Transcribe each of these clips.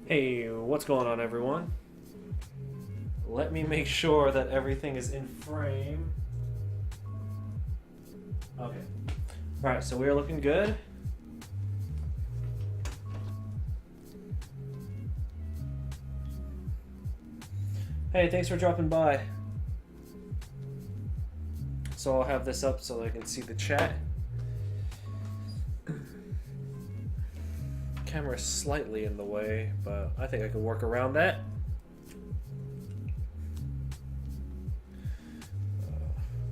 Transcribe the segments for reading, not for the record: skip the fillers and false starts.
Hey, what's going on, everyone? Let me make sure that everything is in frame. Okay. Alright, so we are looking good. Hey, thanks for dropping by. So I'll have this up so I can see the chat. Camera's slightly in the way, but I think I can work around that.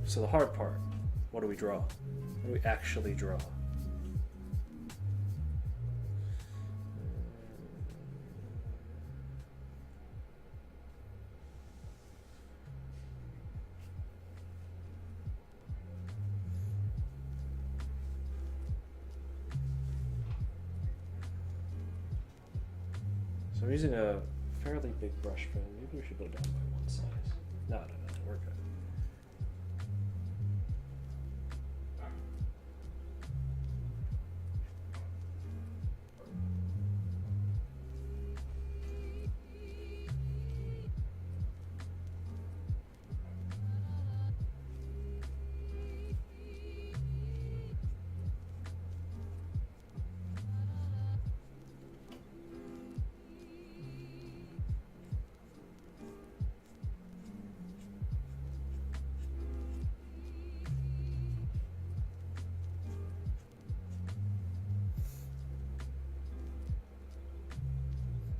So the hard part, what do we draw? What do we actually draw? So I'm using a fairly big brush pen. Maybe we should go down by one size. No, we're good.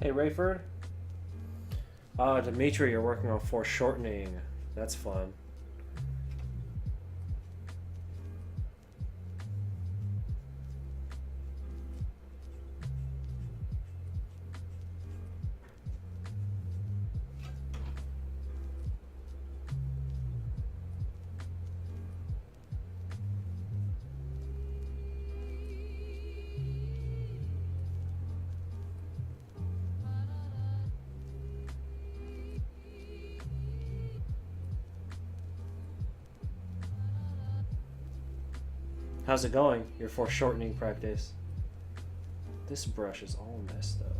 Hey, Rayford. Dimitri, you're working on foreshortening. That's fun. How's it going, your foreshortening practice? This brush is all messed up.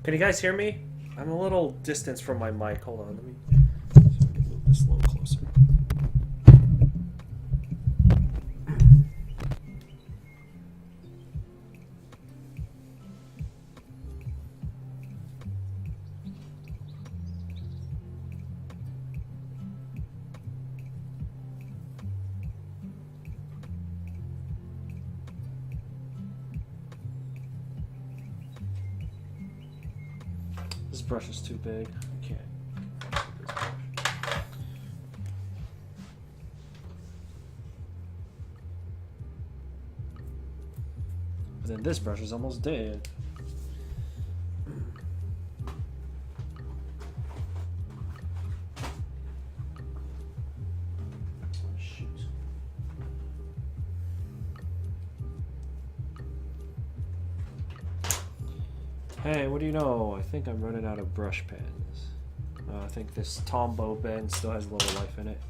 Can you guys hear me? I'm a little distance from my mic. Hold on, let me move this a little closer. This brush is too big. I can't. But then this brush is almost dead. Shoot. Hey, what do you know? I think I'm running out of brush pens. I think this Tombow pen still has a little life in it.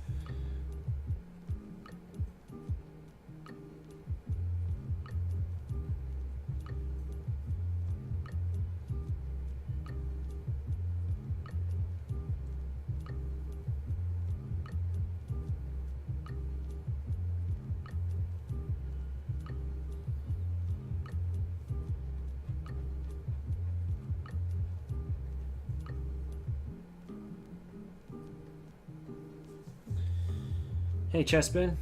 Hey, Chespin.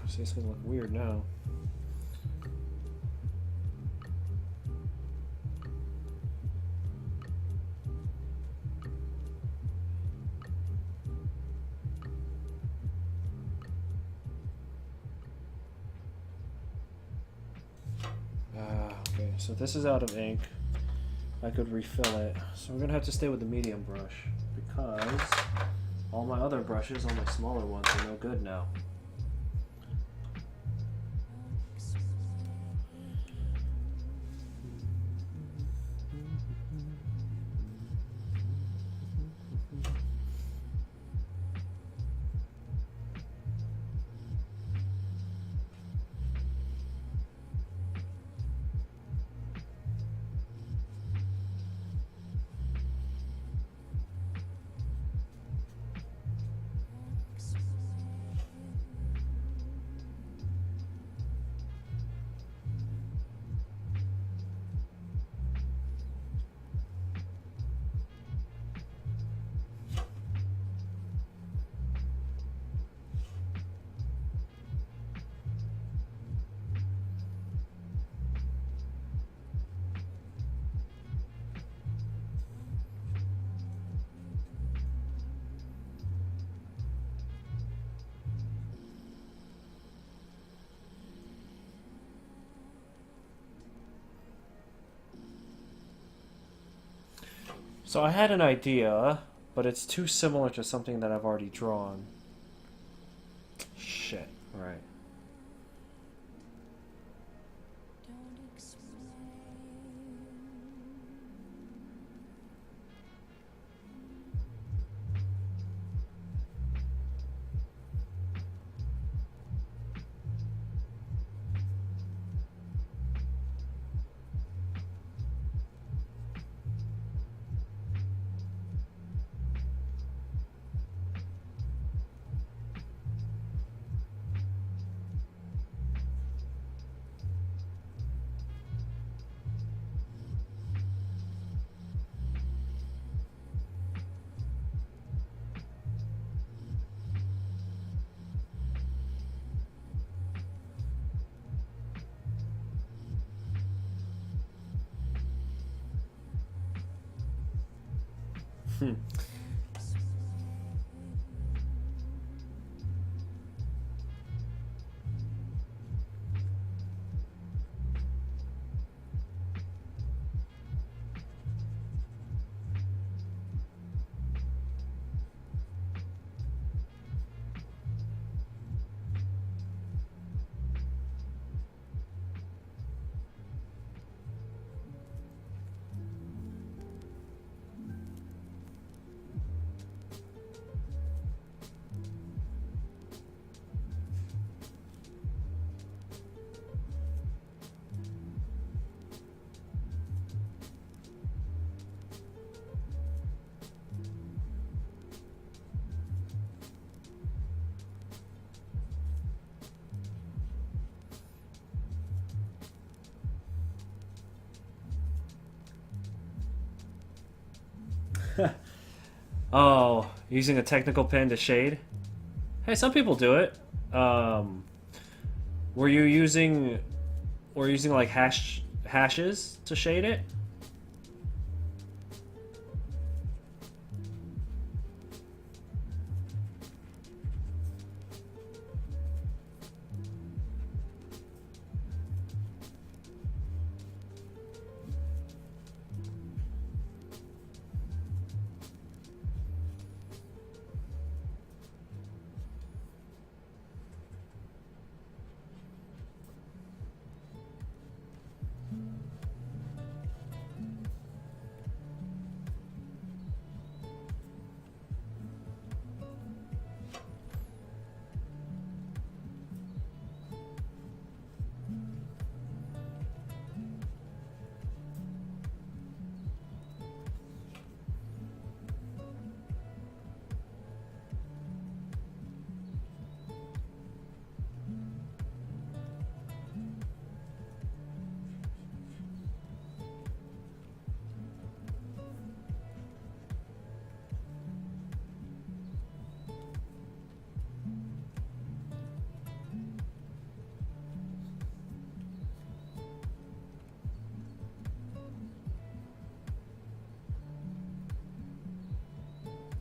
See, it's gonna look weird now. Okay, so this is out of ink. I could refill it. So we're gonna have to stay with the medium brush because all my other brushes, all my smaller ones, are no good now. So I had an idea, but it's too similar to something that I've already drawn. Shit, right. Hmm. Oh, using a technical pen to shade? Hey, some people do it. Um, were you using like hashes to shade it?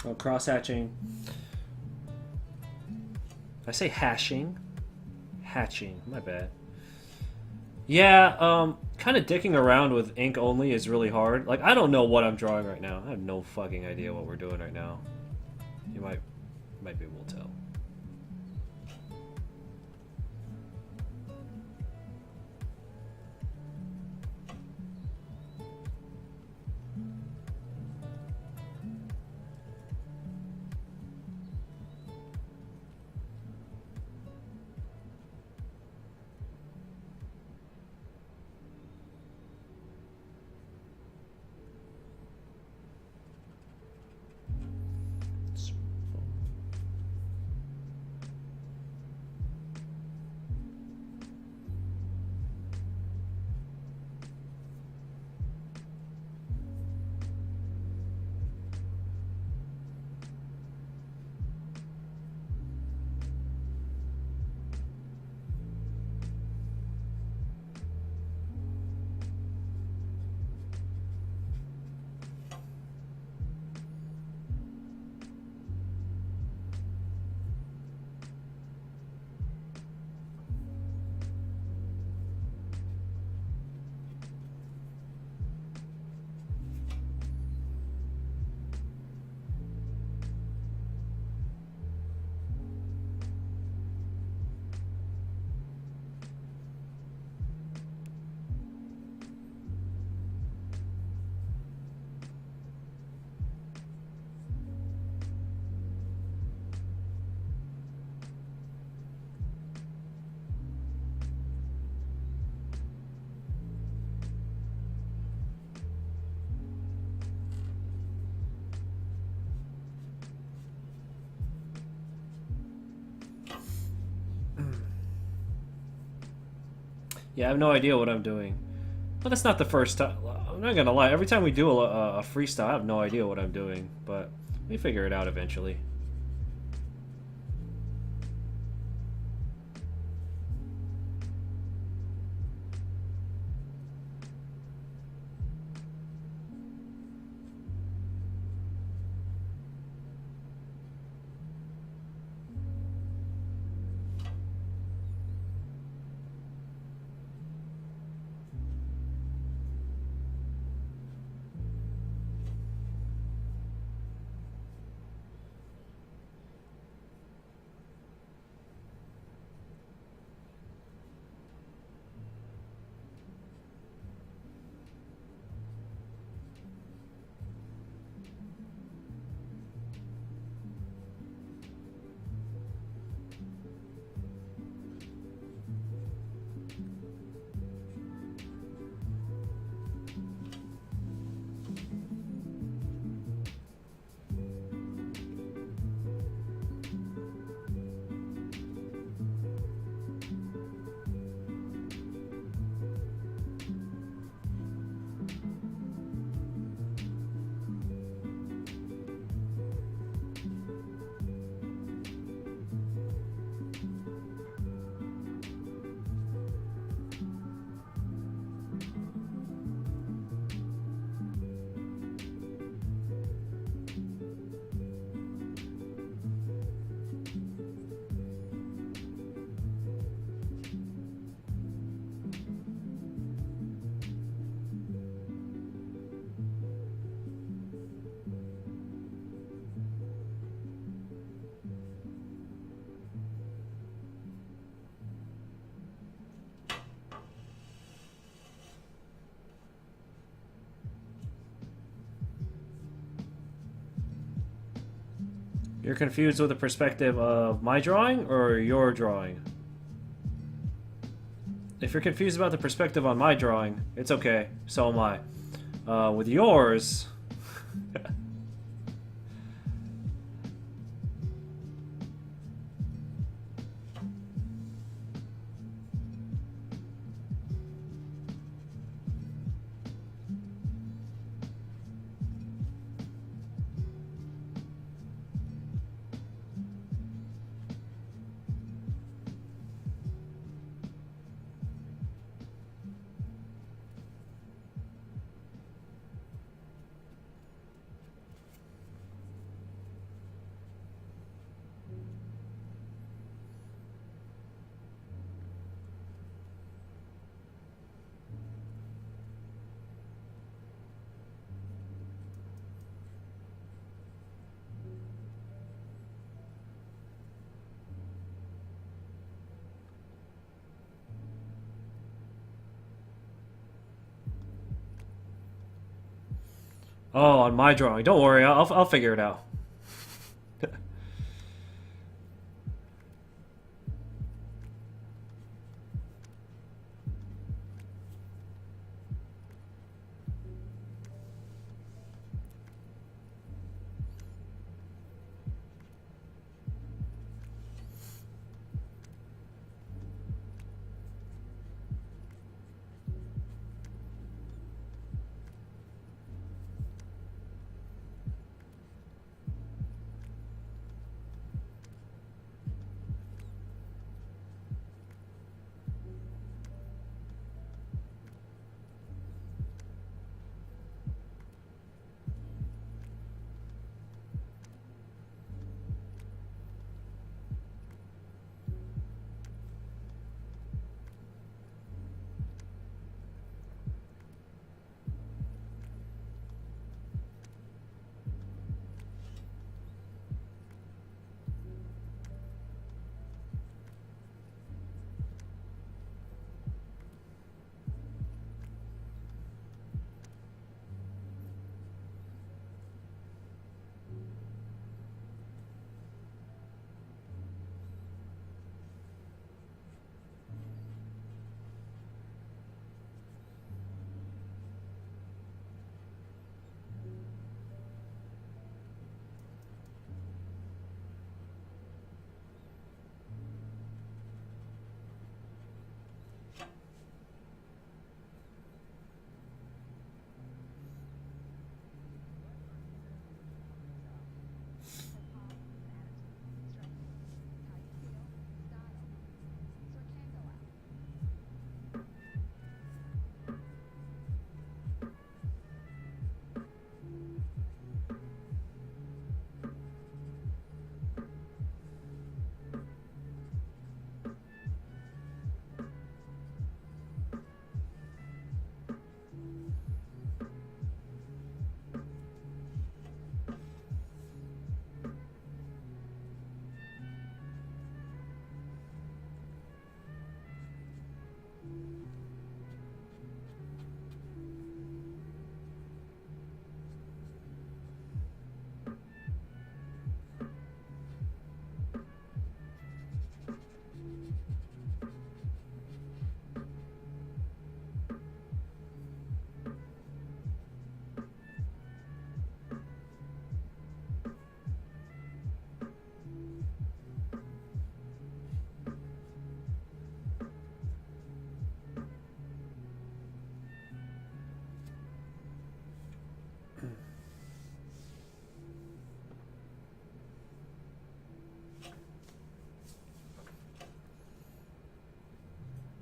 Oh, cross-hatching. I say hashing? Hatching. My bad. Yeah, kind of dicking around with ink only is really hard. Like, I don't know what I'm drawing right now. I have no fucking idea what we're doing right now. You might be able to tell. Yeah, I have no idea what I'm doing. But that's not the first time. I'm not gonna lie. Every time we do a freestyle, I have no idea what I'm doing. But we figure it out eventually. You're confused with the perspective of my drawing or your drawing? If you're confused about the perspective on my drawing, it's okay. So am I. With yours... Oh, on my drawing. Don't worry, I'll figure it out.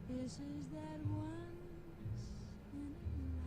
This is that once in a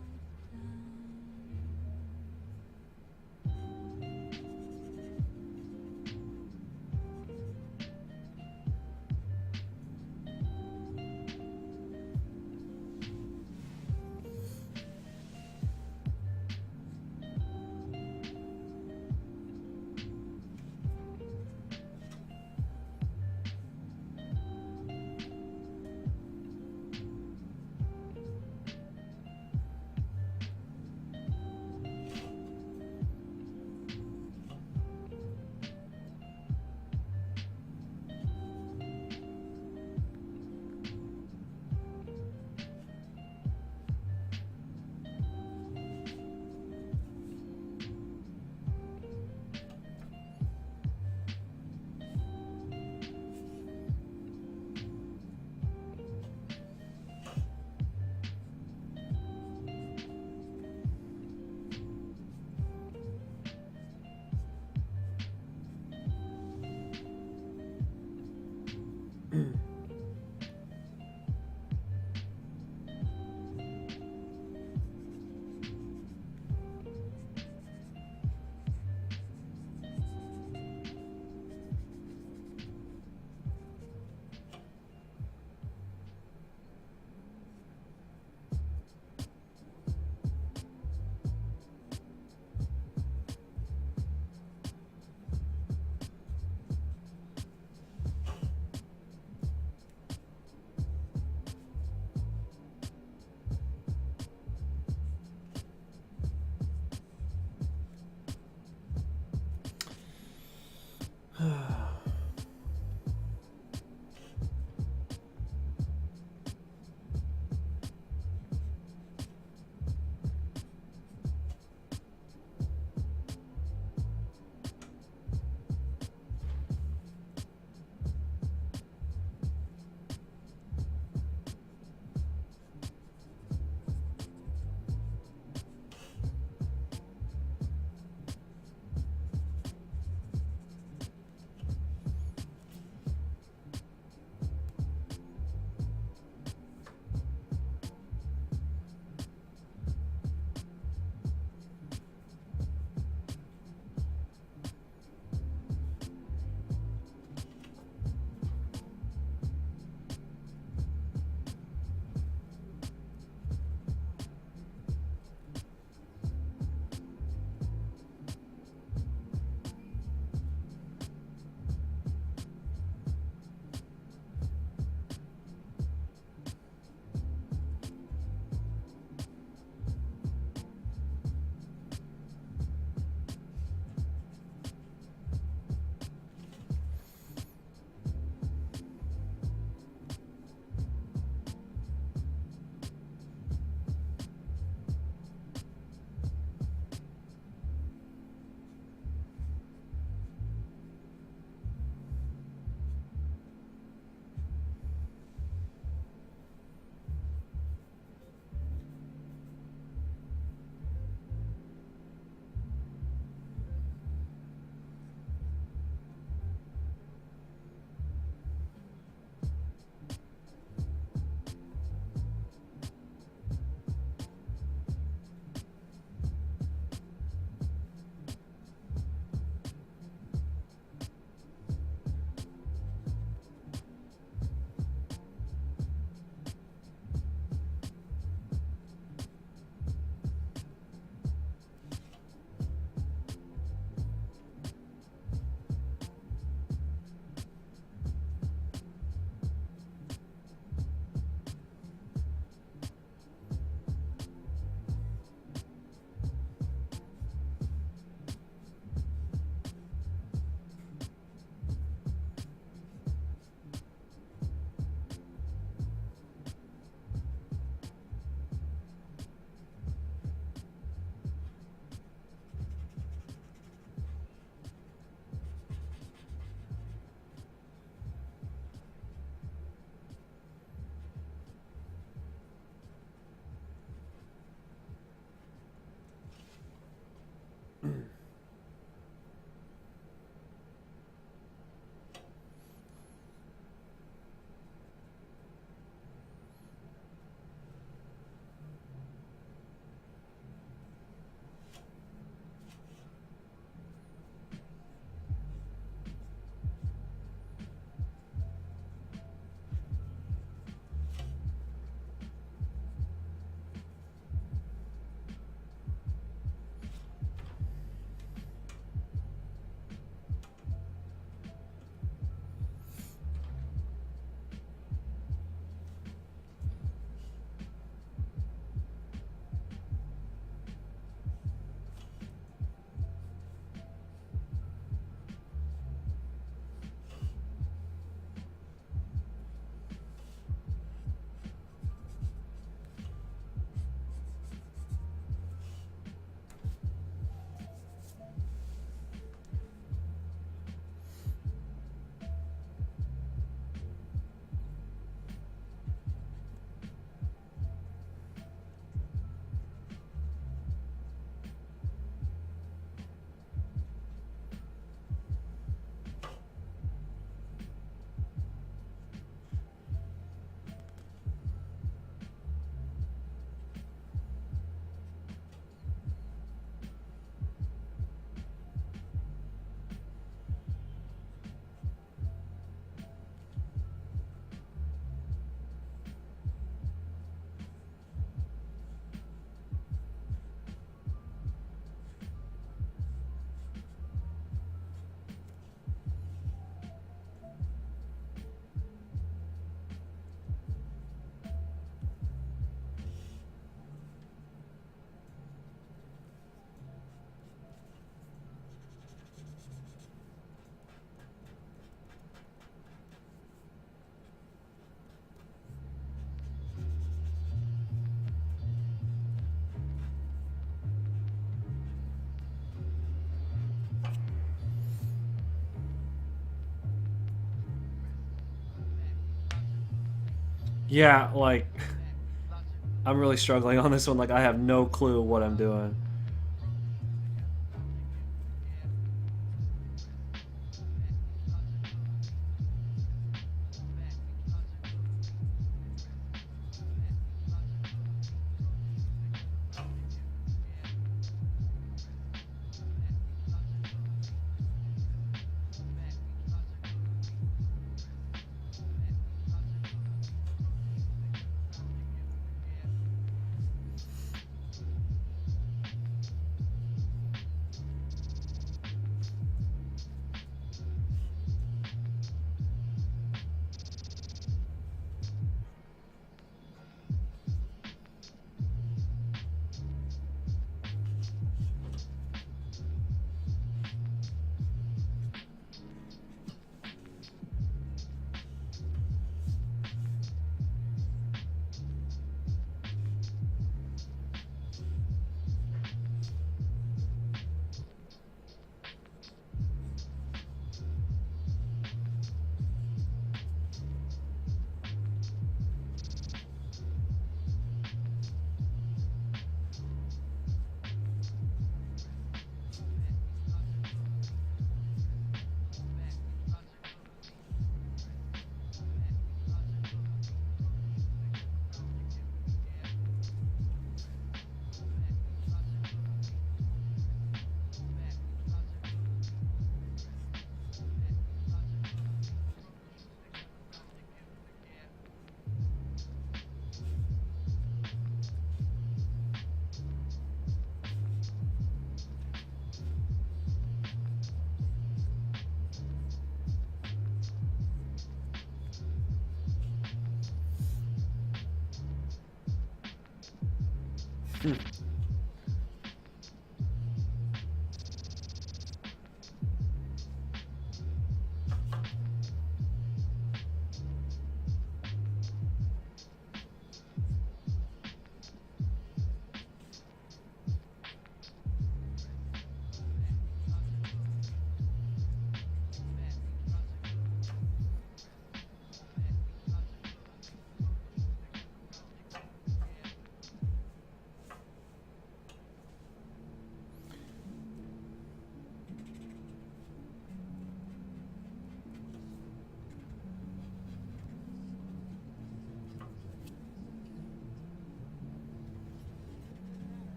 Yeah, like I'm really struggling on this one. Like I have no clue what I'm doing.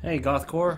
Hey, Gothcore.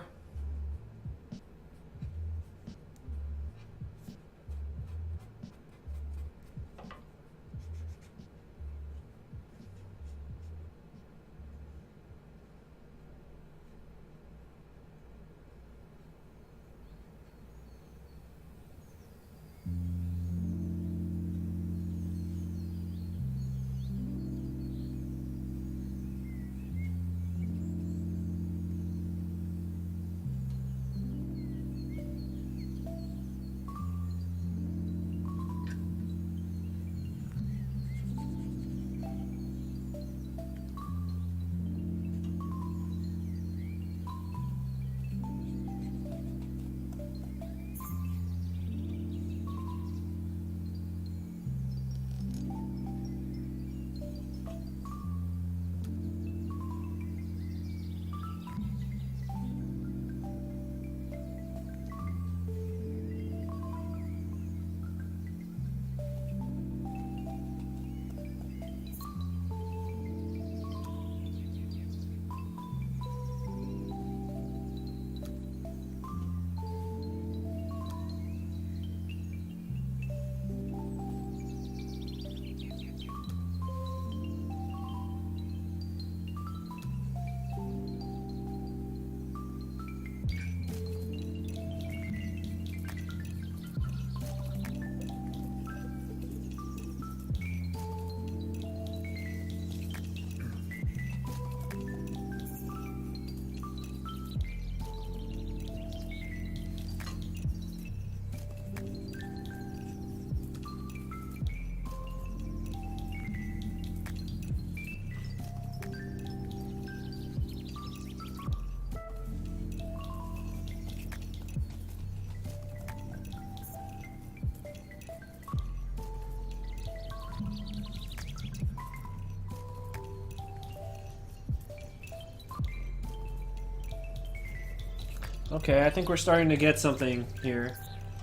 Okay, I think we're starting to get something here.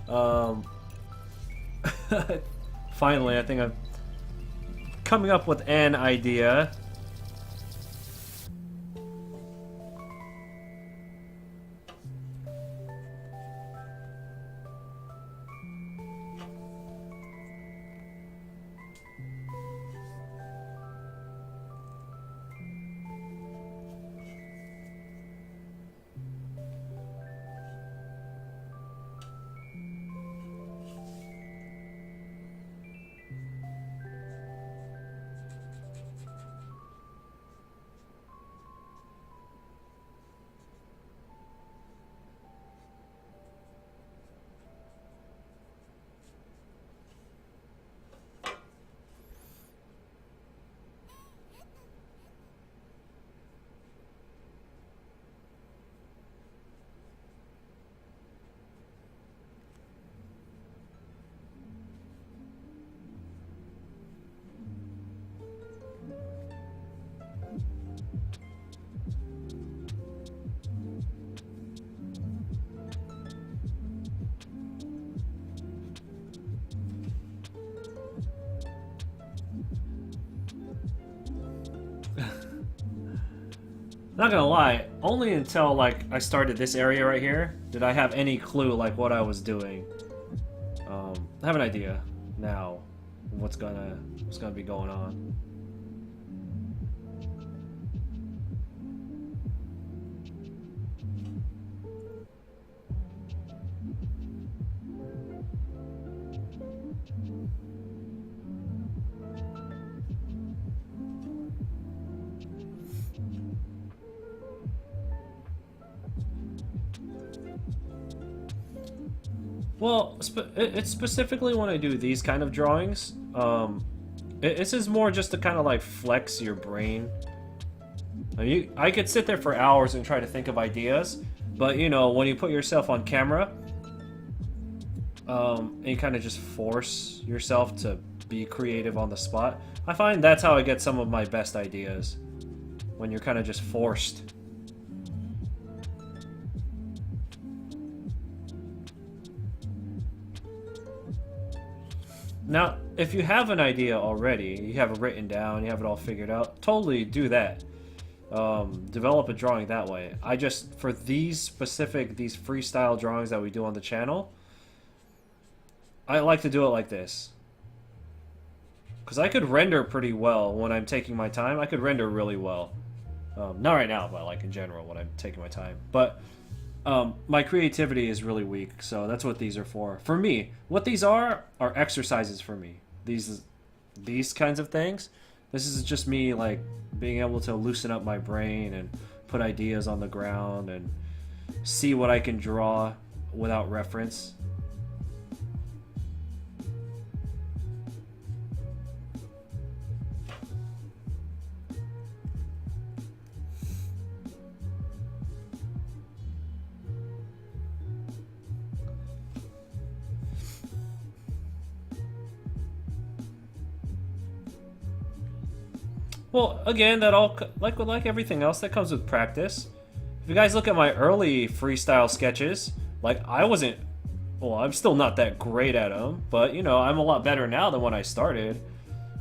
Um, Finally, I think I'm coming up with an idea. Not gonna lie, only until like I started this area right here did I have any clue like what I was doing. I have an idea now of what's gonna be going on. Well, it's specifically when I do these kind of drawings. This is more just to kind of like flex your brain. I could sit there for hours and try to think of ideas, but you know, when you put yourself on camera, and you kind of just force yourself to be creative on the spot, I find that's how I get some of my best ideas. When you're kind of just forced. Now, if you have an idea already, you have it written down, you have it all figured out, totally do that. develop a drawing that way. I just, for these freestyle drawings that we do on the channel, I like to do it like this. Because I could render pretty well when I'm taking my time. I could render really well. Not right now, but like in general when I'm taking my time. But my creativity is really weak, so that's what these are for. For me, what these are exercises for me. These kinds of things. This is just me like being able to loosen up my brain and put ideas on the ground and see what I can draw without reference. Well, again, that all like everything else that comes with practice. If you guys look at my early freestyle sketches, like I wasn't, well, I'm still not that great at them, but you know, I'm a lot better now than when I started.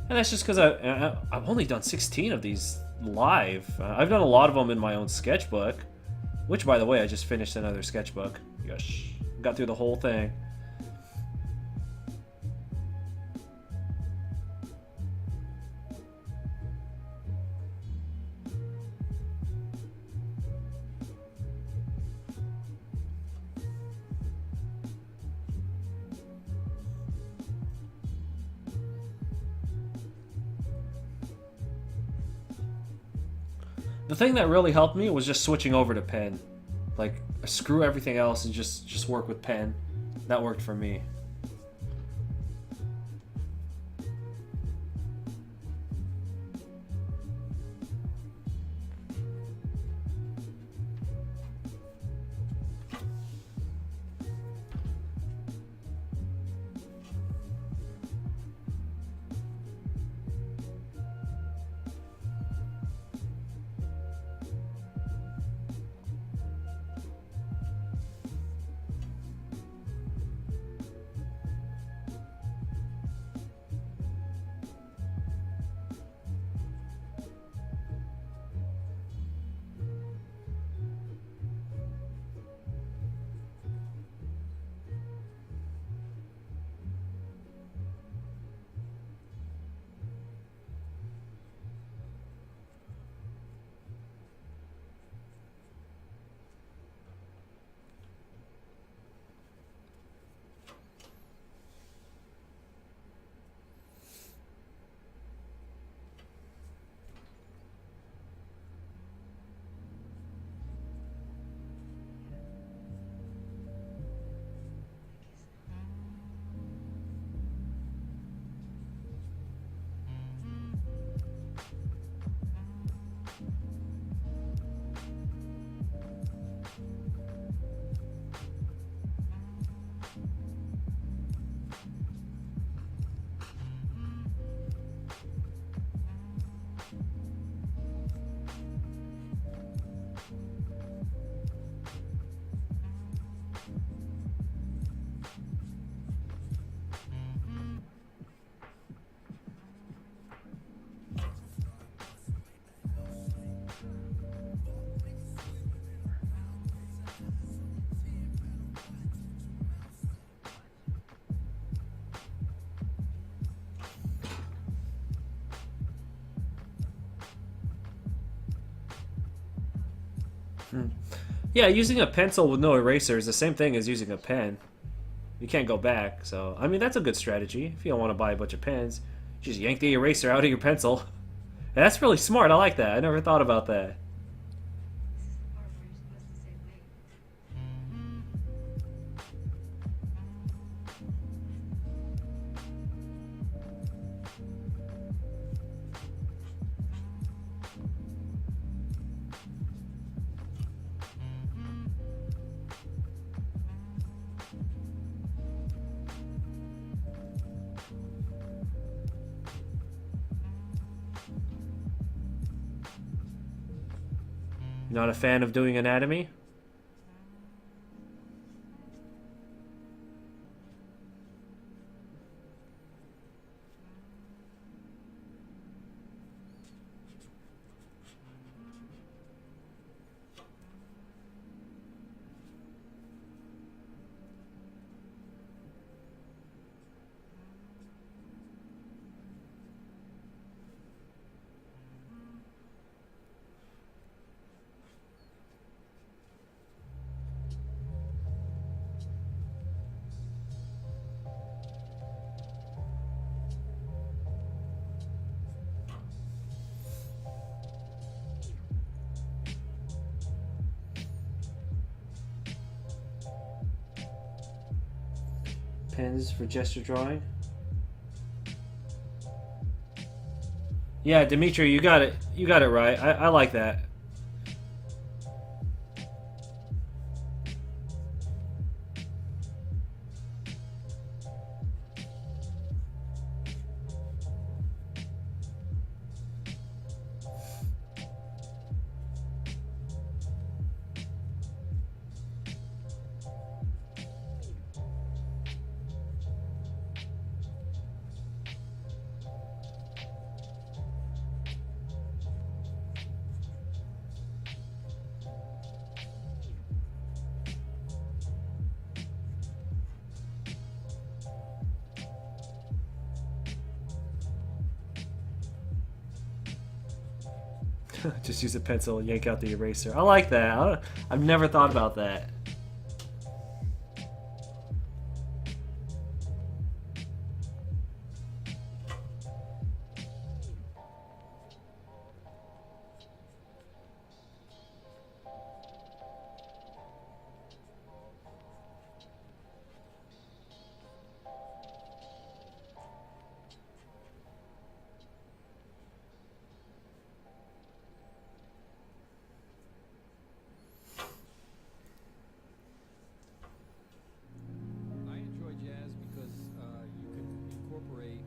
And that's just because I've only done 16 of these live. I've done a lot of them in my own sketchbook, which, by the way, I just finished another sketchbook. Yes, got through the whole thing. The thing that really helped me was just switching over to pen. Like, screw everything else and just work with pen. That worked for me. Yeah, using a pencil with no eraser is the same thing as using a pen. You can't go back, so I mean that's a good strategy. If you don't want to buy a bunch of pens, just yank the eraser out of your pencil. And that's really smart. I like that. I never thought about that. You're not a fan of doing anatomy? Pens for gesture drawing. Yeah, Dimitri, you got it. You got it right. I like that. Just use a pencil, yank out the eraser. I like that. I've never thought about that. I enjoy jazz because you can incorporate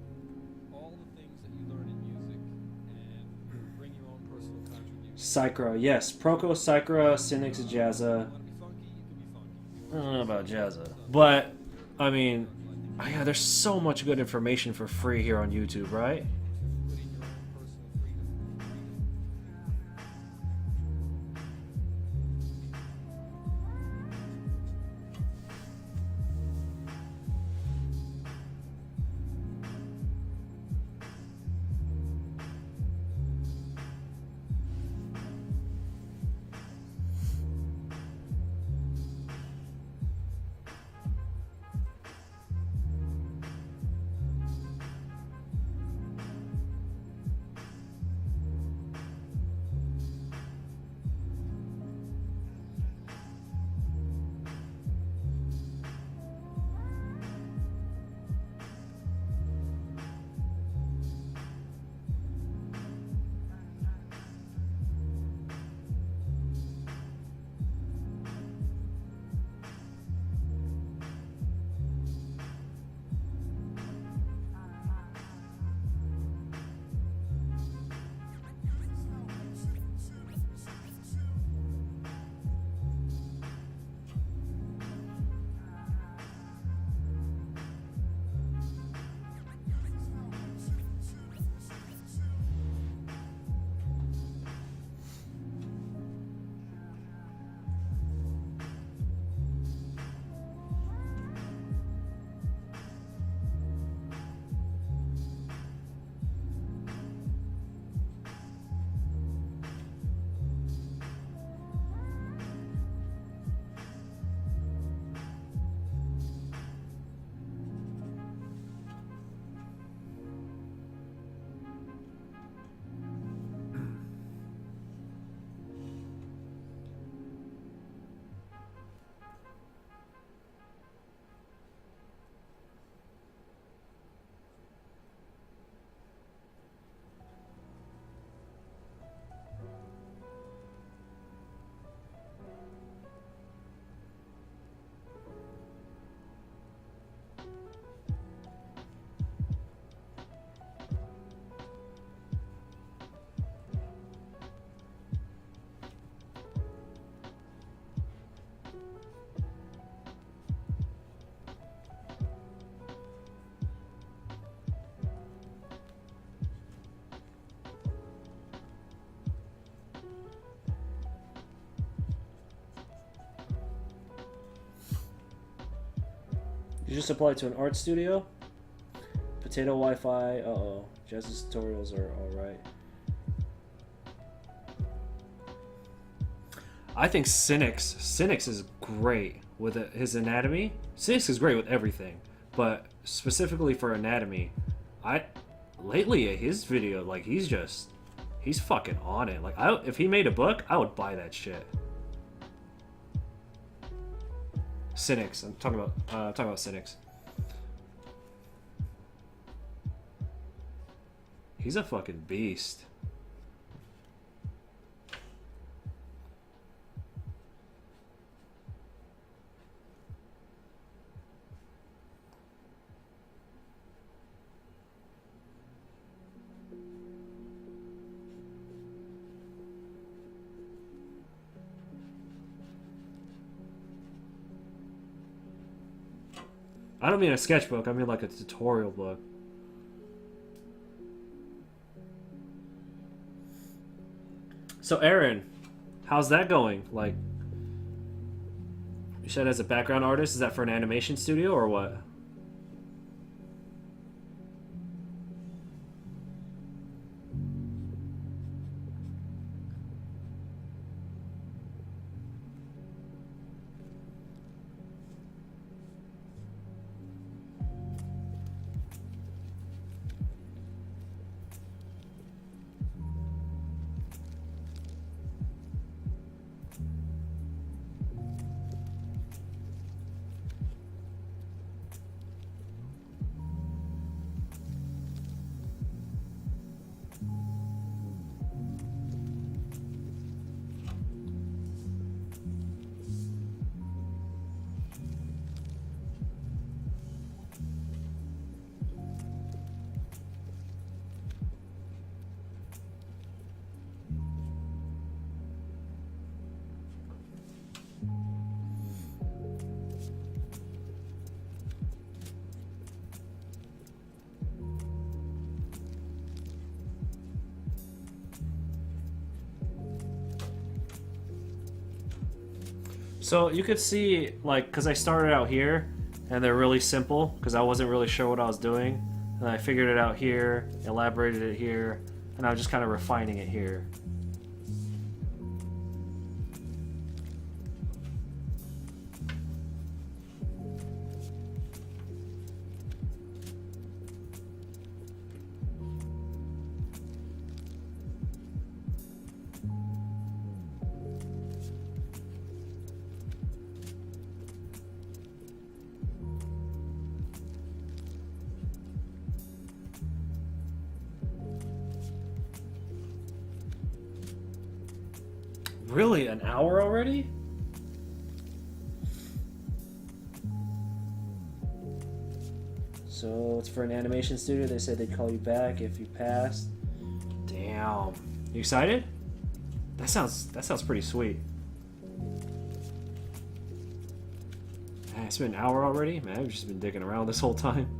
all the things that you learn in music and bring your own personal contribution. Psychra, yes. Proco, Psychra, Cynics, You Jazza. want to be funky, you can be funky. I don't know about Jazza. But, I mean, yeah, there's so much good information for free here on YouTube, right? Put in your own personal freedom. You just apply to an art studio? Potato Wi-Fi. Uh-oh. Jazz's tutorials are alright. I think Cynics is great with his anatomy. Cynics is great with everything, but specifically for anatomy, lately his video, like, he's fucking on it. Like, if he made a book, I would buy that shit. Cynics. I'm talking about Cynics. He's a fucking beast. I don't mean a sketchbook, I mean like a tutorial book. So Aaron, how's that going? Like, you said as a background artist, is that for an animation studio or what? So you could see, like, because I started out here, and they're really simple, because I wasn't really sure what I was doing. And I figured it out here, elaborated it here, and I was just kind of refining it here. Really? An hour already? So it's for an animation studio. They said they'd call you back if you passed. Damn. You excited? That sounds pretty sweet. Man, it's been an hour already? Man, I've just been digging around this whole time.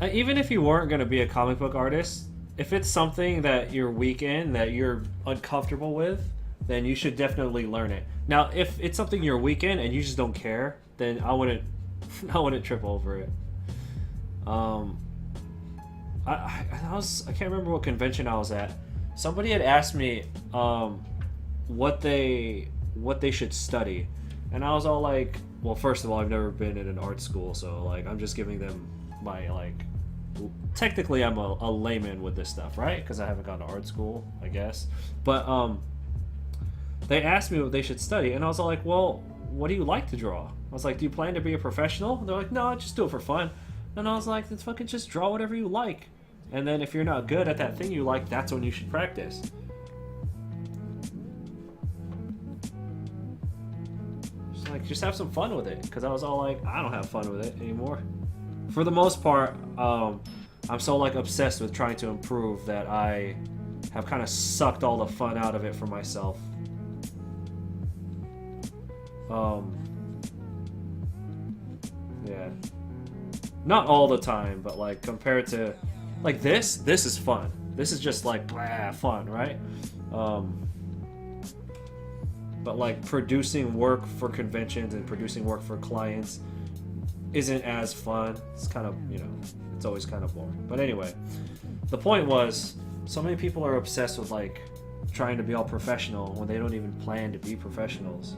Even if you weren't gonna be a comic book artist, if it's something that you're weak in, that you're uncomfortable with, then you should definitely learn it. Now, if it's something you're weak in and you just don't care, then I wouldn't, I wouldn't trip over it. I can't remember what convention I was at. Somebody had asked me what they should study, and I was all like, well, first of all, I've never been in an art school, so like I'm just giving them my like. Technically, I'm a layman with this stuff, right? Because I haven't gone to art school, I guess. But they asked me what they should study, and I was all like, well, what do you like to draw? I was like, do you plan to be a professional? And they're like, no, just do it for fun. And I was like, then fucking just draw whatever you like. And then if you're not good at that thing you like, that's when you should practice. Just have some fun with it. Because I was all like, I don't have fun with it anymore. For the most part, I'm so like obsessed with trying to improve that I have kind of sucked all the fun out of it for myself. Yeah. Not all the time, but like compared to like this is fun. This is just like blah, fun, right? But like producing work for conventions and producing work for clients isn't as fun. It's kind of, you know, it's always kind of boring. But anyway, the point was, so many people are obsessed with like trying to be all professional when they don't even plan to be professionals.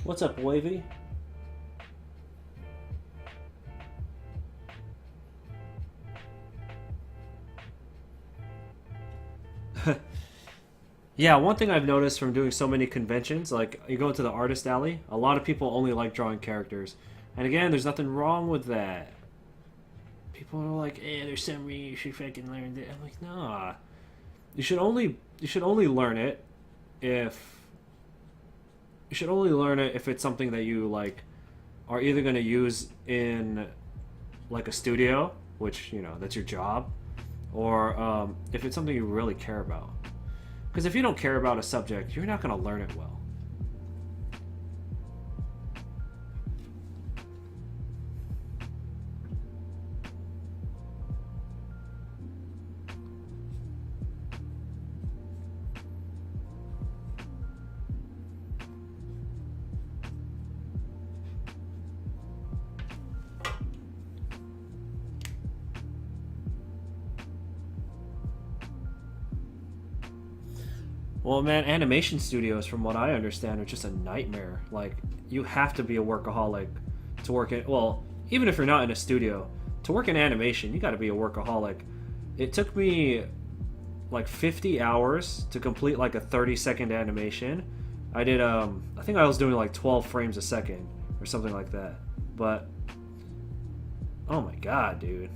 What's up, Wavy? Yeah, one thing I've noticed from doing so many conventions, like you go to the artist alley, a lot of people only like drawing characters. And again, there's nothing wrong with that. People are like, "Eh, there's some reason you should fucking learn that." I'm like, nah. You should only learn it if it's something that you like are either going to use in like a studio, which, you know, that's your job, or if it's something you really care about. Because if you don't care about a subject, you're not going to learn it well. Well, man, animation studios, from what I understand, are just a nightmare. Like, you have to be a workaholic to work in. Well, even if you're not in a studio, to work in animation, you got to be a workaholic. It took me like 50 hours to complete like a 30-second animation. I did, I think I was doing like 12 frames a second or something like that. But, oh my god, dude.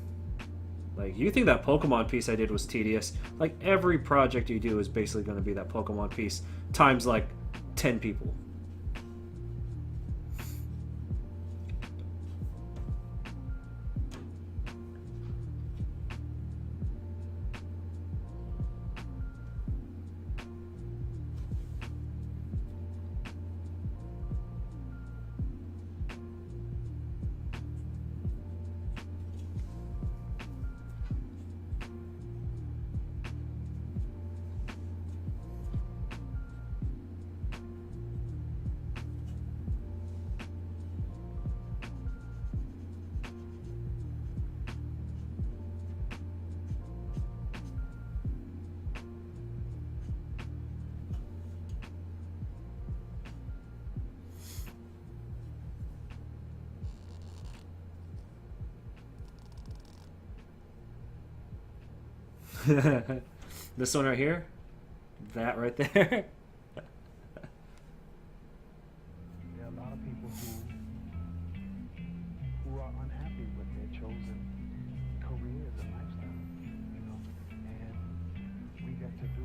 Like, you think that Pokemon piece I did was tedious? Like, every project you do is basically going to be that Pokemon piece times like 10 people. This one right here, that right there. There are a lot of people who are unhappy with their chosen careers and lifestyle, you know, and we got to do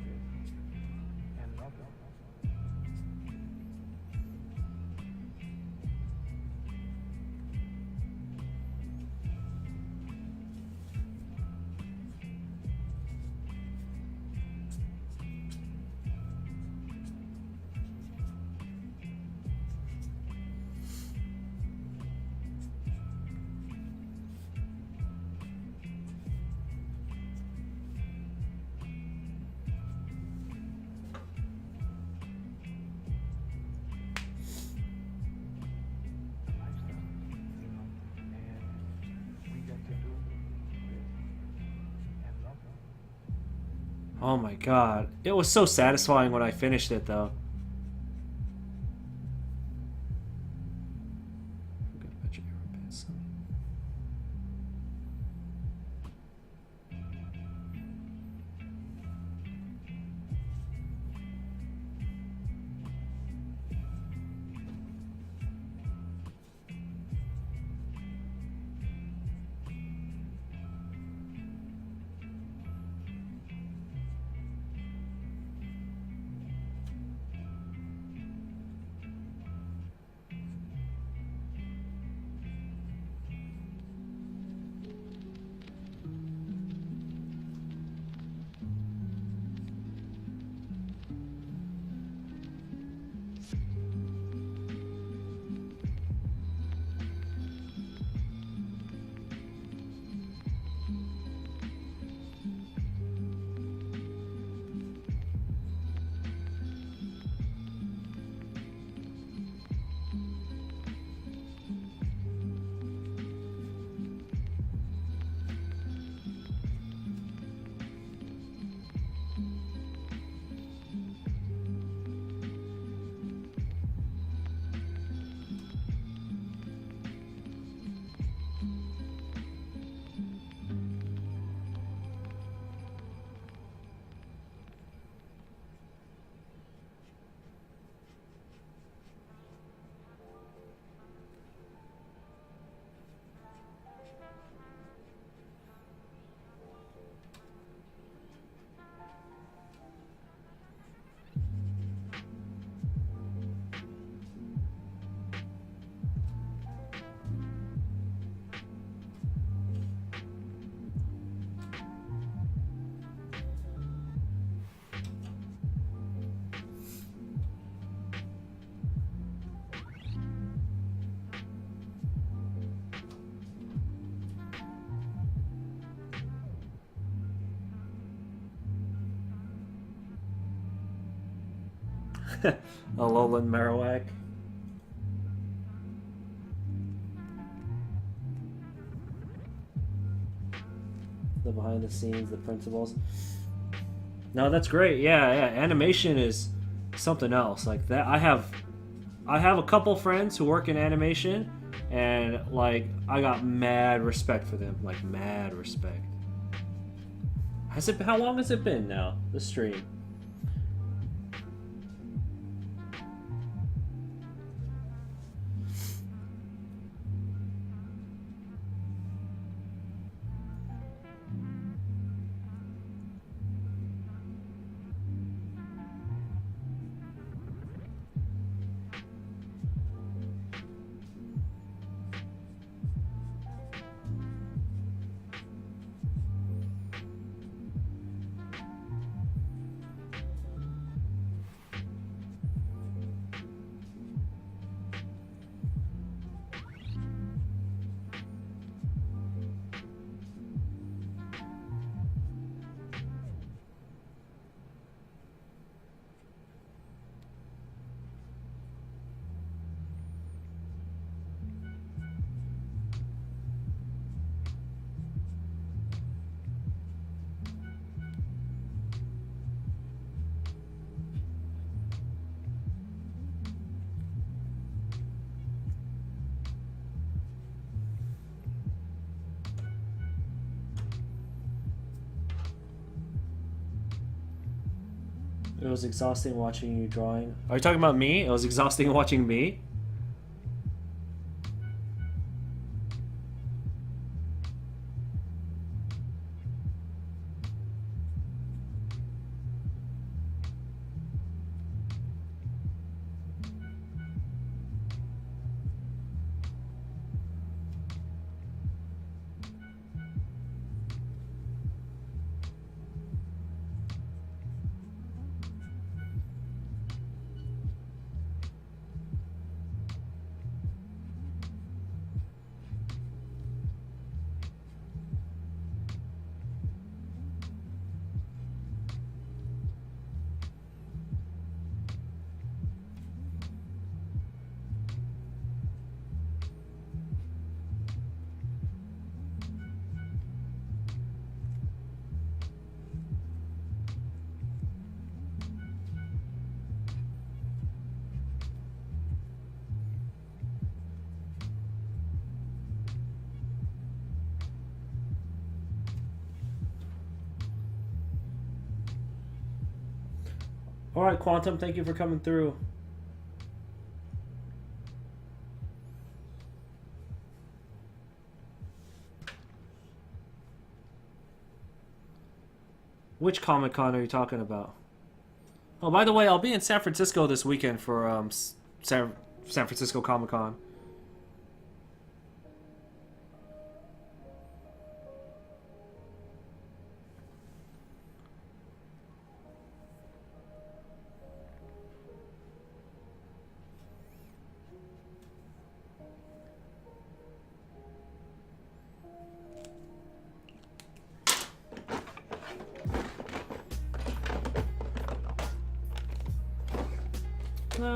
this and love it. Oh my god. It was so satisfying when I finished it, though. I'm gonna bet you never bet some. Alolan Marowak. The behind the scenes, the principles. No, that's great. Yeah, yeah. Animation is something else. Like that, I have a couple friends who work in animation, and like I got mad respect for them. Like mad respect. Has it? How long has it been now? The stream. It was exhausting watching you drawing. Are you talking about me? It was exhausting watching me. All right, Quantum, thank you for coming through. Which Comic Con are you talking about? Oh, by the way, I'll be in San Francisco this weekend for San Francisco Comic Con.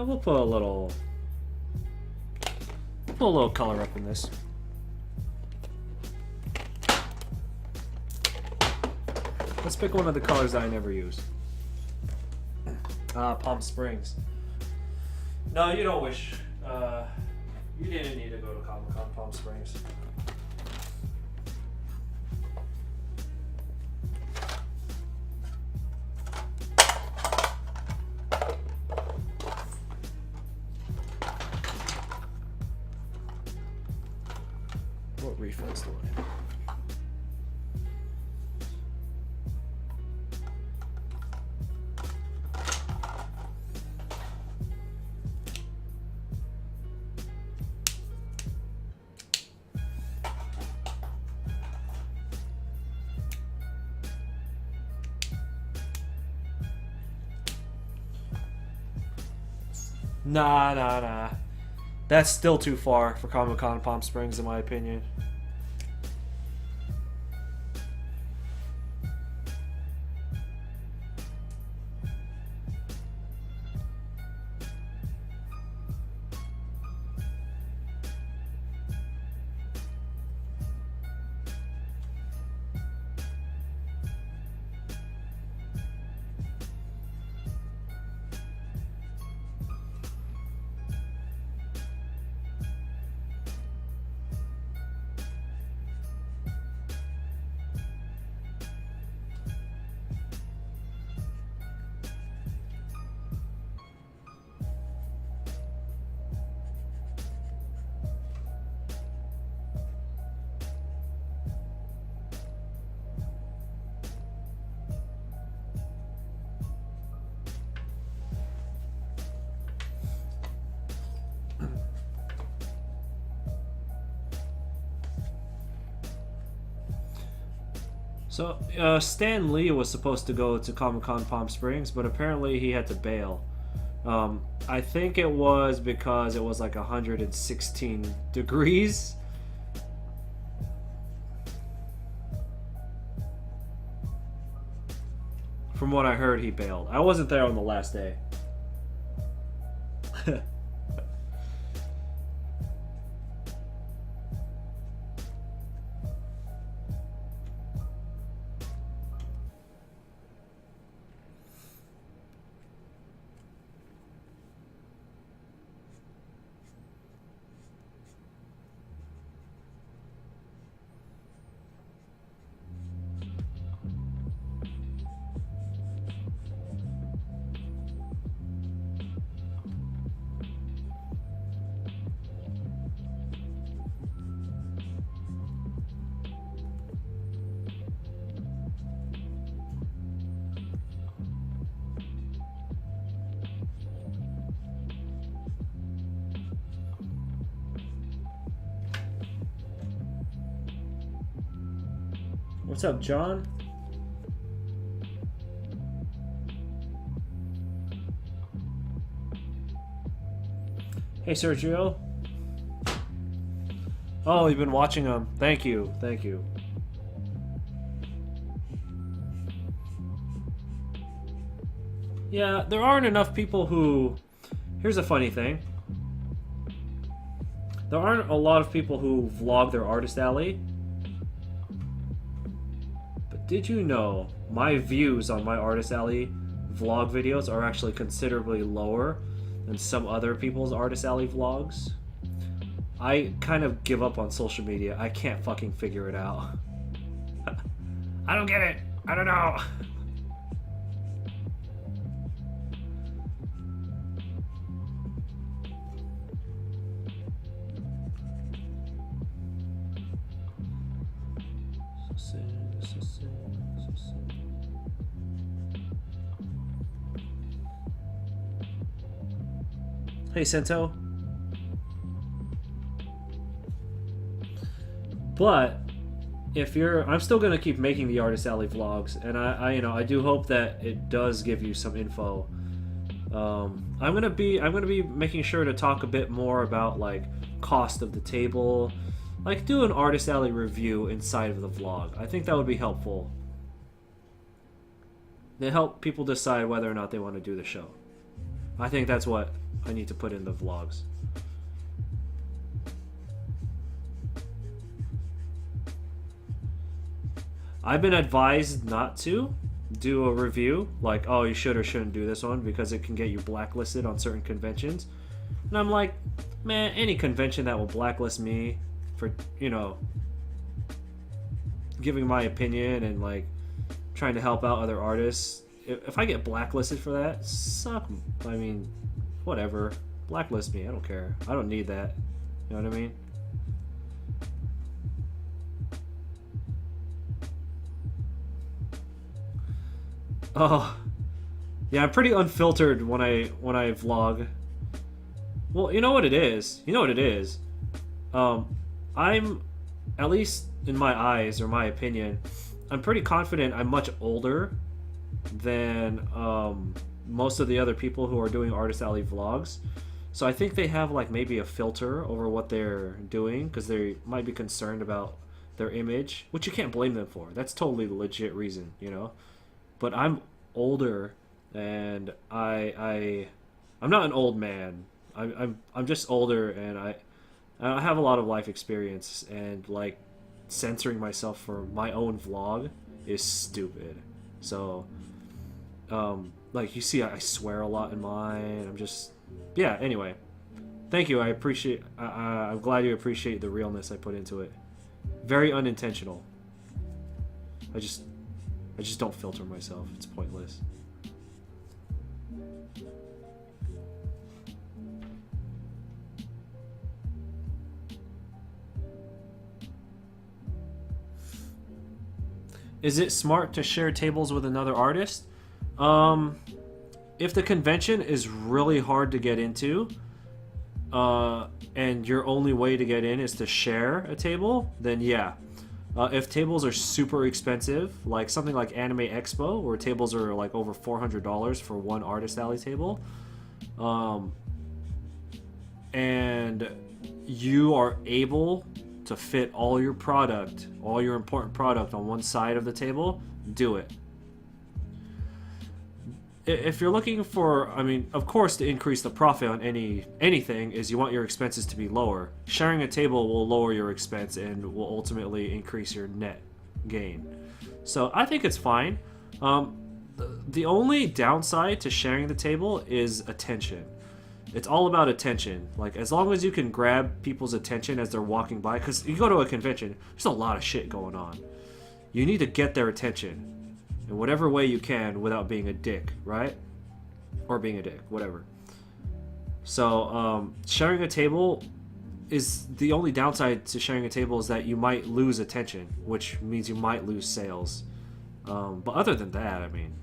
We'll put a little color up in this. Let's pick one of the colors that I never use. Palm Springs. No, you don't wish. You didn't need to go to Comic Con Palm Springs. What refills do I have? Nah. That's still too far for Comic Con Palm Springs, in my opinion. So, Stan Lee was supposed to go to Comic-Con Palm Springs, but apparently he had to bail. I think it was because it was like 116 degrees. From what I heard, he bailed. I wasn't there on the last day. What's up, John? Hey, Sergio. Oh, you've been watching them. Thank you. Thank you. Yeah, there aren't enough people who... Here's a funny thing. There aren't a lot of people who vlog their artist alley. But did you know my views on my artist alley vlog videos are actually considerably lower than some other people's artist alley vlogs? I kind of give up on social media. I can't fucking figure it out. I don't get it. I don't know. Hey, Sento. But if you're, I'm still gonna keep making the Artist Alley vlogs, and I do hope that it does give you some info. I'm gonna be making sure to talk a bit more about like cost of the table, like do an Artist Alley review inside of the vlog. I think that would be helpful. They help people decide whether or not they want to do the show. I think that's what I need to put in the vlogs. I've been advised not to do a review, like, oh, you should or shouldn't do this one because it can get you blacklisted on certain conventions. And I'm like, man, any convention that will blacklist me for, you know, giving my opinion and like trying to help out other artists, if I get blacklisted for that, suck. I mean, whatever. Blacklist me. I don't care. I don't need that. You know what I mean? Oh, yeah. I'm pretty unfiltered when I vlog. Well, you know what it is. You know what it is. I'm, at least in my eyes or my opinion, I'm pretty confident I'm much older than most of the other people who are doing Artist Alley vlogs. So I think they have like maybe a filter over what they're doing because they might be concerned about their image, which you can't blame them for. That's totally the legit reason, you know. But I'm older, and I'm not an old man. I'm just older, and I have a lot of life experience, and like censoring myself for my own vlog is stupid. So like you see, I swear a lot in mine. I'm just, yeah, anyway, thank you. I'm glad you appreciate the realness I put into it. Very unintentional. I just don't filter myself. It's pointless. Is it smart to share tables with another artist? If the convention is really hard to get into, and your only way to get in is to share a table, then yeah. If tables are super expensive, like something like Anime Expo, where tables are like over $400 for one artist alley table, um, and you are able to fit all your product, all your important product on one side of the table, do it. If you're looking for, I mean, of course, to increase the profit on anything is you want your expenses to be lower. Sharing a table will lower your expense and will ultimately increase your net gain. So I think it's fine. The only downside to sharing the table is attention. It's all about attention. Like, as long as you can grab people's attention as they're walking by, because you go to a convention, there's a lot of shit going on. You need to get their attention in whatever way you can without being a dick, right? Or being a dick, whatever. So, sharing a table is the only downside to sharing a table is that you might lose attention, which means you might lose sales. But other than that, I mean,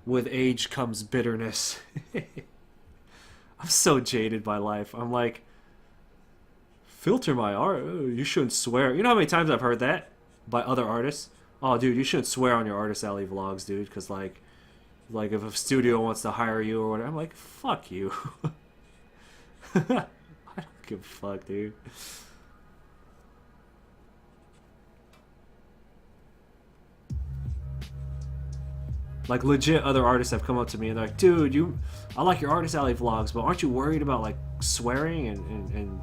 with age comes bitterness. I'm so jaded by life. I'm like, filter my art. Oh, you shouldn't swear. You know how many times I've heard that by other artists? Oh, dude, you shouldn't swear on your Artist Alley vlogs, dude, because like if a studio wants to hire you or whatever, I'm like, fuck you. I don't give a fuck, dude. Like, legit, other artists have come up to me and they're like, dude, I like your Artist Alley vlogs, but aren't you worried about, like, swearing and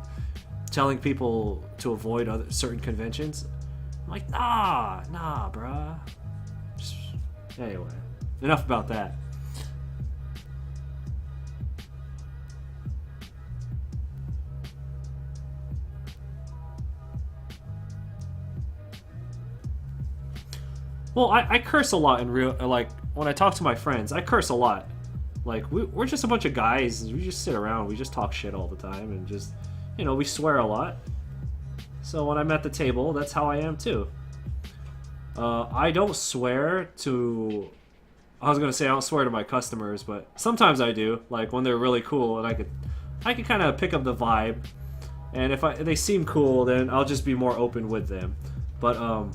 telling people to avoid certain conventions? I'm like, nah, bruh. Anyway, enough about that. Well, I curse a lot in real, like, when I talk to my friends, I curse a lot. Like, we're just a bunch of guys, we just sit around, we just talk shit all the time, and just, you know, we swear a lot. So when I'm at the table, that's how I am too. I don't swear to, I was gonna say I don't swear to my customers, but sometimes I do, like when they're really cool, and I could kind of pick up the vibe, and if they seem cool, then I'll just be more open with them. But,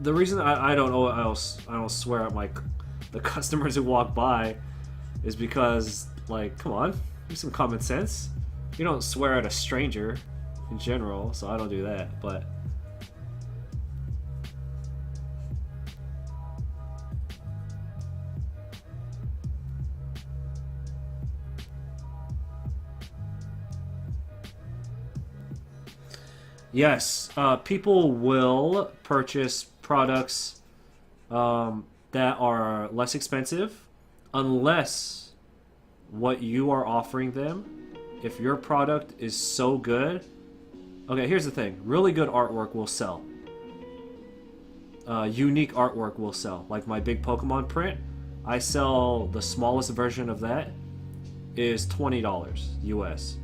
the reason I don't swear at the customers who walk by is because, like, come on, use some common sense. You don't swear at a stranger in general, so I don't do that. But yes, people will purchase products that are less expensive unless what you are offering them, if your product is so good. Okay, here's the thing. Really good artwork will sell. Unique artwork will sell. Like my big Pokemon print, I sell the smallest version of that is $20 US.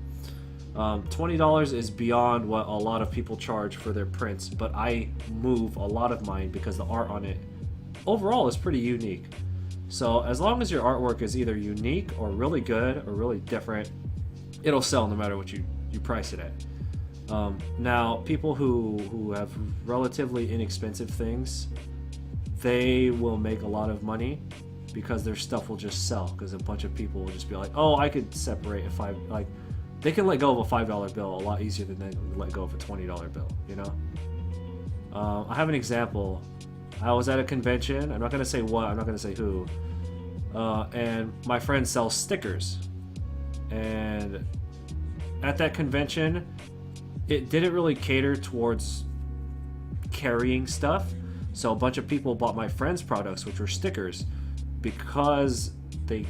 $20 is beyond what a lot of people charge for their prints, but I move a lot of mine because the art on it overall is pretty unique. So as long as your artwork is either unique or really good or really different, it'll sell no matter what you price it at. Now, people who have relatively inexpensive things, they will make a lot of money because their stuff will just sell, because a bunch of people will just be like, oh, I could separate if I, like, they can let go of a $5 bill a lot easier than they let go of a $20 bill, you know? I have an example. I was at a convention. I'm not going to say what. I'm not going to say who. And my friend sells stickers. And at that convention, it didn't really cater towards carrying stuff. So a bunch of people bought my friend's products, which were stickers, because they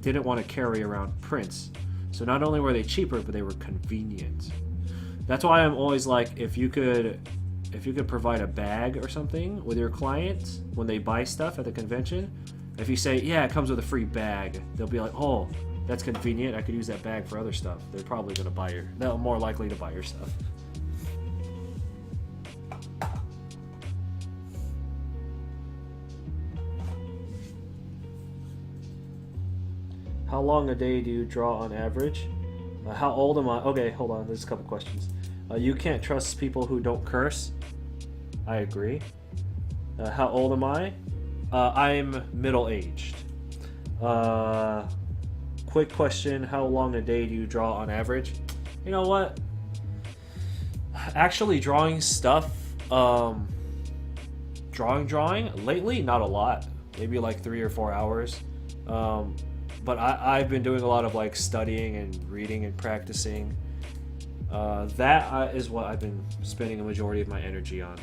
didn't want to carry around prints. So not only were they cheaper, but they were convenient. That's why I'm always like, if you could if you could provide a bag or something with your clients when they buy stuff at the convention, if you say, yeah, it comes with a free bag, they'll be like, oh, that's convenient. I could use that bag for other stuff. They're probably going to buy your, they're more likely to buy your stuff. How long a day do you draw on average? How old am I? Okay, hold on. There's a couple questions. You can't trust people who don't curse. I agree. How old am I? I'm middle-aged. Quick question. How long a day do you draw on average? You know what? Actually drawing stuff, drawing, lately, not a lot. Maybe like 3 or 4 hours. But I've been doing a lot of like studying and reading and practicing. That is what I've been spending a majority of my energy on.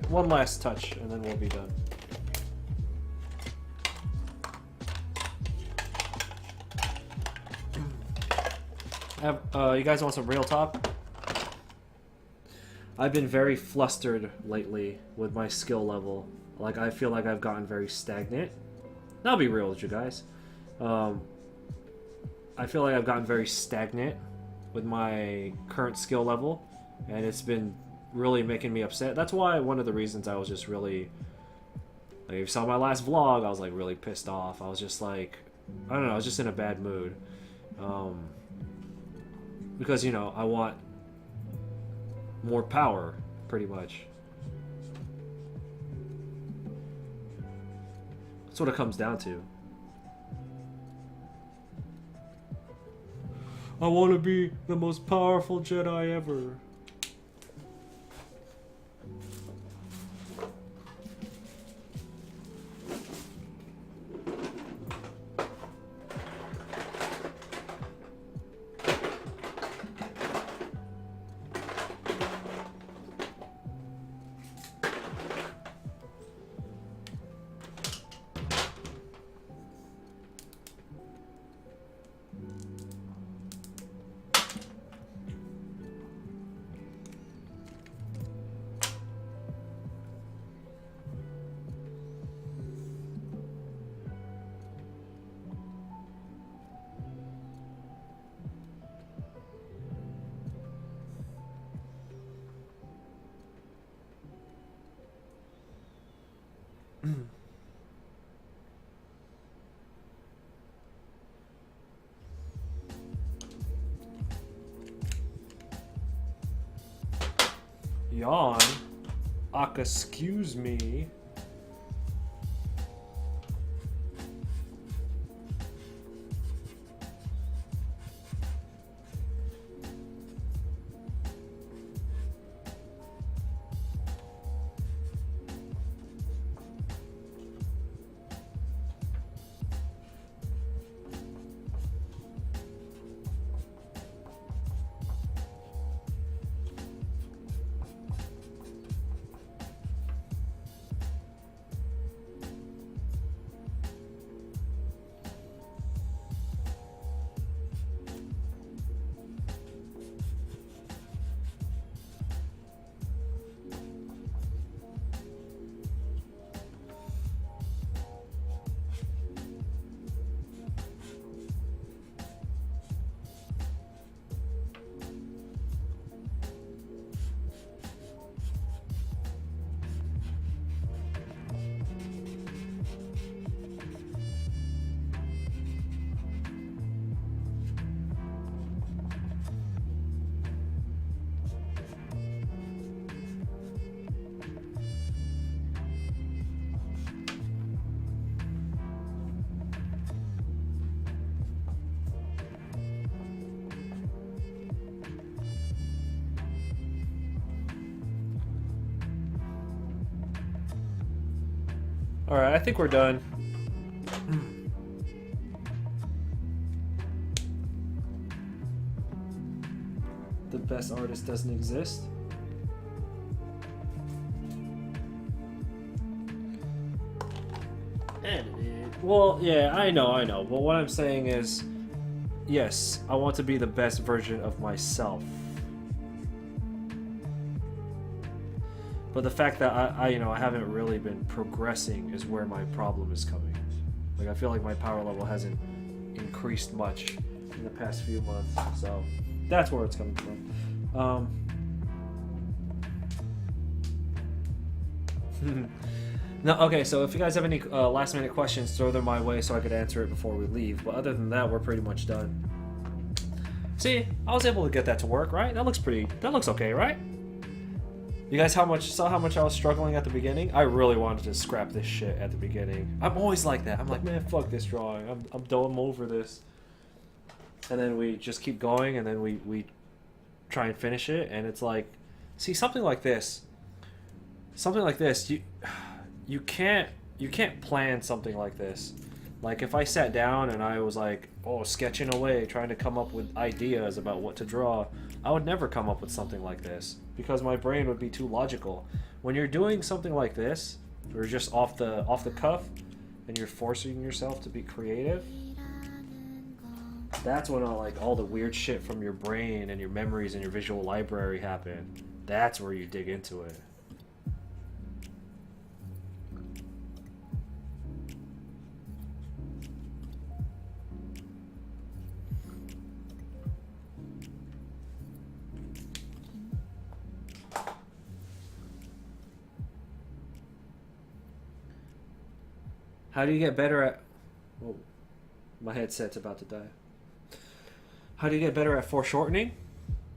One last touch, and then we'll be done. You guys want some real talk? I've been very flustered lately with my skill level. Like, I feel like I've gotten very stagnant. I'll be real with you guys. I feel like I've gotten very stagnant with my current skill level, and it's been really making me upset. That's why one of the reasons I was just really, like, if you saw my last vlog, I was like really pissed off. I was just like, I don't know, I was just in a bad mood. Because, you know, I want more power, pretty much. That's what it comes down to. I want to be the most powerful Jedi ever. Yawn? Excuse me. Alright, I think we're done. The best artist doesn't exist. Edited. Well, yeah, I know. But what I'm saying is, yes, I want to be the best version of myself. But the fact that I haven't really been progressing is where my problem is coming. Like, I feel like my power level hasn't increased much in the past few months, so that's where it's coming from. No, okay, so if you guys have any last minute questions, throw them my way so I could answer it before we leave. But other than that, we're pretty much done. See, I was able to get that to work, right? That looks okay, right? You guys saw how much I was struggling at the beginning? I really wanted to scrap this shit at the beginning. I'm always like that. I'm like, man, fuck this drawing. I'm done. I'm over this. And then we just keep going, and then we try and finish it, and it's like, see, something like this, you can't plan something like this. Like, if I sat down and I was like, sketching away, trying to come up with ideas about what to draw, I would never come up with something like this because my brain would be too logical. When you're doing something like this, or just off the cuff, and you're forcing yourself to be creative, that's when all the weird shit from your brain and your memories and your visual library happen. That's where you dig into it. How do you get better at... Oh, my headset's about to die. How do you get better at foreshortening?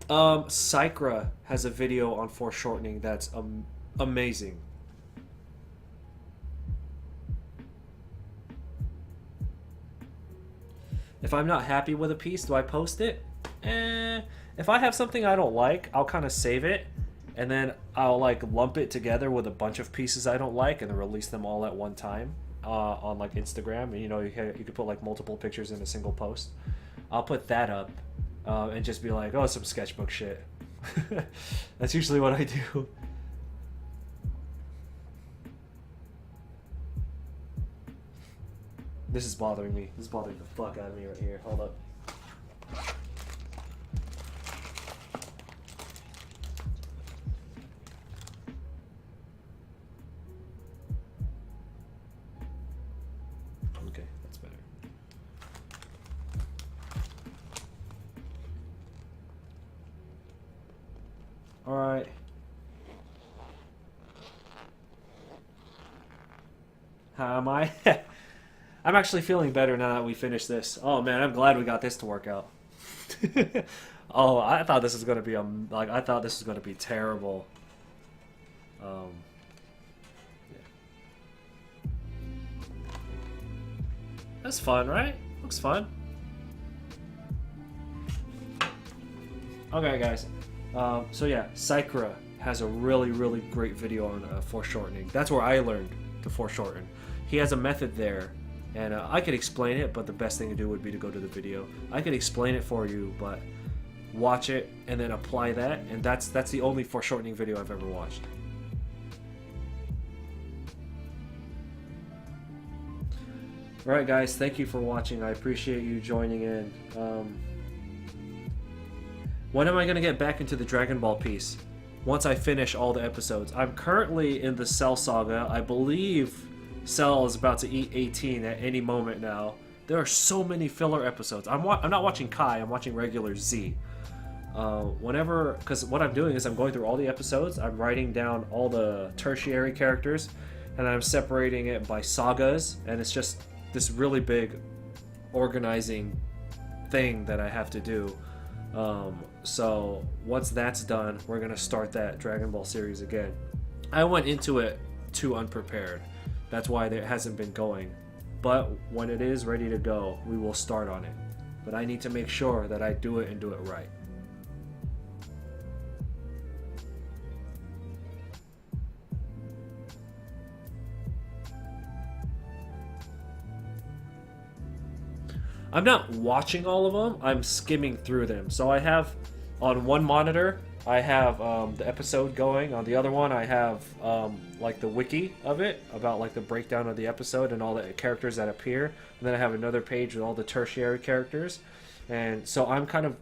Psychra has a video on foreshortening that's amazing. If I'm not happy with a piece, do I post it? If I have something I don't like, I'll kind of save it, and then I'll like lump it together with a bunch of pieces I don't like and then release them all at one time. On like Instagram, and you could put like multiple pictures in a single post. I'll put that up and just be like, oh, some sketchbook shit. That's usually what I do. This is bothering me. This is bothering the fuck out of me right here. Hold up. Okay, that's better. Alright. How am I? I'm actually feeling better now that we finished this. Oh man, I'm glad we got this to work out. Oh, I thought this was gonna be I thought this was gonna be terrible. Yeah. That's fun, right? Looks fun. Okay, guys. So yeah, Psychra has a really, really great video on foreshortening. That's where I learned to foreshorten. He has a method there, and I could explain it, but the best thing to do would be to go to the video. I could explain it for you, but watch it and then apply that, and that's the only foreshortening video I've ever watched. Alright guys, thank you for watching. I appreciate you joining in. When am I going to get back into the Dragon Ball piece? Once I finish all the episodes. I'm currently in the Cell Saga. I believe Cell is about to eat 18 at any moment now. There are so many filler episodes. I'm not watching Kai, I'm watching regular Z. Because what I'm doing is I'm going through all the episodes, I'm writing down all the tertiary characters, and I'm separating it by sagas, and it's just this really big organizing thing that I have to do. So once that's done, we're gonna start that Dragon Ball series again. I went into it too unprepared. That's why it hasn't been going. But when it is ready to go, we will start on it. But I need to make sure that I do it and do it right. I'm not watching all of them. I'm skimming through them. So I have on one monitor, I have the episode going. On the other one, I have like the wiki of it about like the breakdown of the episode and all the characters that appear. And then I have another page with all the tertiary characters. And so I'm kind of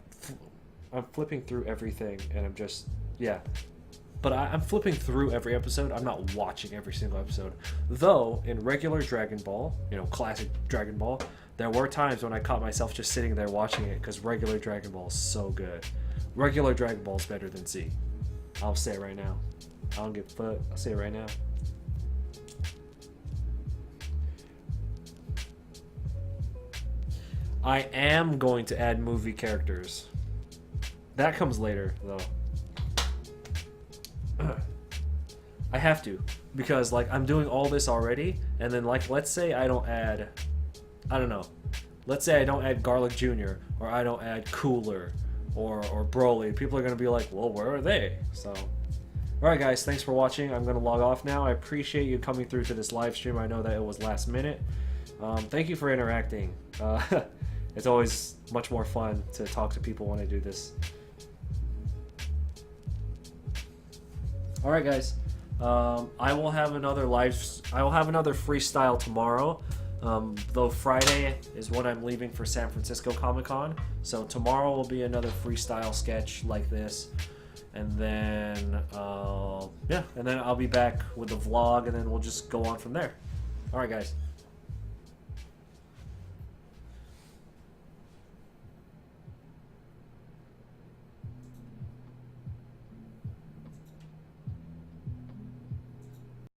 I'm flipping through everything, and I'm just But I'm flipping through every episode. I'm not watching every single episode. Though, in regular Dragon Ball, classic Dragon Ball, there were times when I caught myself just sitting there watching it because regular Dragon Ball is so good. Regular Dragon Ball is better than Z. I'll say it right now. I don't give a fuck. I'll say it right now. I am going to add movie characters. That comes later, though. I have to, because like I'm doing all this already, and then like let's say I don't add, I don't know, let's say I don't add Garlic Jr. or I don't add Cooler or Broly. People are gonna be like, well, where are they? So, all right, guys, thanks for watching. I'm gonna log off now. I appreciate you coming through to this live stream. I know that it was last minute. Thank you for interacting. It's always much more fun to talk to people when I do this. All right, guys. I will have another freestyle tomorrow. Though Friday is when I'm leaving for San Francisco Comic-Con. So tomorrow will be another freestyle sketch like this. And then, and then I'll be back with the vlog, and then we'll just go on from there. All right, guys.